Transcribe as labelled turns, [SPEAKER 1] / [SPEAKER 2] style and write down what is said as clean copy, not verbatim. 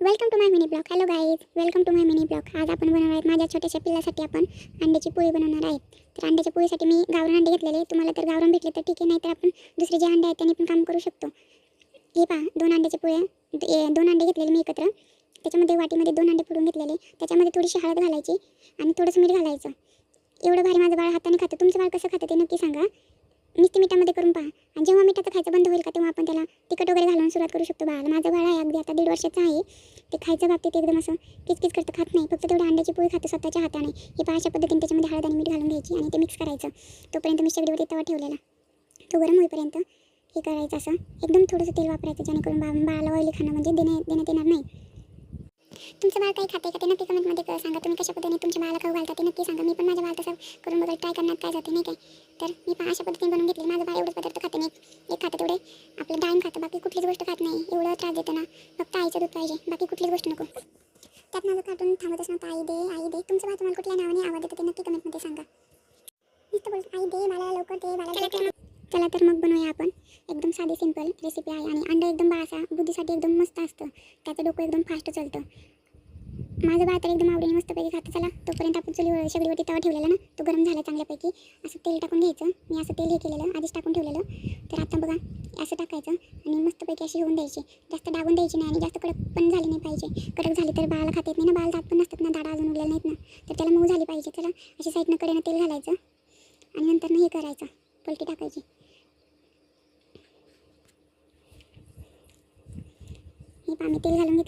[SPEAKER 1] Welcome to my mini blog. Hello guys, welcome to my mini blog. आज आपण बनवणार आहेत माझ्या छोट्याशा पिल्लासाठी आपण अंड्याची पोळी बनवणार आहे. तर अंड्याच्या पोळीसाठी मी गावरान अंडे घेतलेले. तुम्हाला तर गावरान भेटले तर ठीक आहे, नाहीतर आपण दुसरे जे अंडे आहेत त्यांनी पण काम करू शकतो. हे पहा, 2 अंड्याचे पोळ्या, 2 अंडे घेतलेले मी एकत्र. त्याच्यामध्ये वाटीमध्ये 2 अंडे फोडून घेतलेले. त्याच्यामध्ये थोडीशी हळद घालायची आणि थोडंसं मीठ घालायचं. एवढं भारी माझं बाळ हाताने खातं. तुमचं बाळ कसं खातं ते नक्की सांगा. नुसती मिठामध्ये करून पहा, आणि जेव्हा मिठाचं खायचं बंद होईल का तेव्हा आपण त्याला तिखट वगैरे घालून सुरुवात करू शकतो. बाळाला, माझं बाळ आहे अगदी आता 1.5 वर्षाचं आहे. ते खायच्या बाबतीत एकदम असं किचकिच करतं, खात नाही. फक्त तेवढी अंड्याची पोळी खातं स्वतःच्या हाताने. हे पहा, अशा पद्धतीने त्याच्यामध्ये हळद आणि मीठ घालून घ्यायची आणि ते मिक्स करायचं. तोपर्यंत मी शेगडीवरती तवा ठेवलेला, तो गरम होईपर्यंत हे करायचं. असं एकदम थोडंसं तेल वापरायचं, जेणेकरून बाळाला ऑइली खाणं म्हणजे देण्यात येणार नाही. तुमचं बाळ काही खाते का ते नक्की कमेंटमध्ये सांगा. तुम्ही कशा पद्धतीने तुमच्या बाळाला खाऊ घालता ते नक्की सांगा. मी पण माझ्या बाळाला तसं करून बघा, ट्राय करण्यात काय जाते नाही काय. तर मी पण अशा पद्धतीने बनवून घेतली. माझं बाळ एवढंच पदार्थ खाते नाही, एक खातं तेवढे आपलं डाळिंब खातं, बाकी कुठलीच गोष्ट खात नाही. एवढं त्रास देतं ना, फक्त आईचं दूध पाहिजे, बाकी कुठलीच गोष्ट नको. त्यात माझं कार्टून थांबतच नव्हतं. आई दे, आई दे. तुमचं बाळ तुम्हाला कुठल्या नावाने आवाज देतं ते नक्की कमेंटमध्ये सांगा. नुसतं बोल आई दे, मला लवकर दे, मला. चला तर मग बनवूया आपण. एकदम साधी सिंपल रेसिपी आहे आणि अंडा एकदम बाळाचा बुद्धीसाठी एकदम मस्त असतं. त्याचं डोकं एकदम फास्ट चालतं. माझं बाळ तर एकदम आवडीने मस्तपैकी खातं. चला, तोपर्यंत आपण चुलीवर शेगडीवरती तवा ठेवलेला ना, तो गरम झाला चांगल्यापैकी. असं तेल टाकून घ्यायचं. मी असं तेल हे केलेलं, आधीच टाकून ठेवलेलं. तर आता बघा, असं टाकायचं आणि मस्तपैकी अशी होऊन द्यायची. जास्त डागून द्यायची नाही आणि जास्त कडक पण झाली नाही पाहिजे. कडक झाली तर बाळाला खाता येत नाही ना, बाळ दात पण नसतात ना, दाडा अजून उरलेला नाहीत ना, तर त्याला मऊ झाली पाहिजे. चला, अशी साईडनं कडेनं तेल घालायचं आणि नंतर हे करायचं, पलटी टाकायची. हे पहा, मी तेल घालून घेतलं.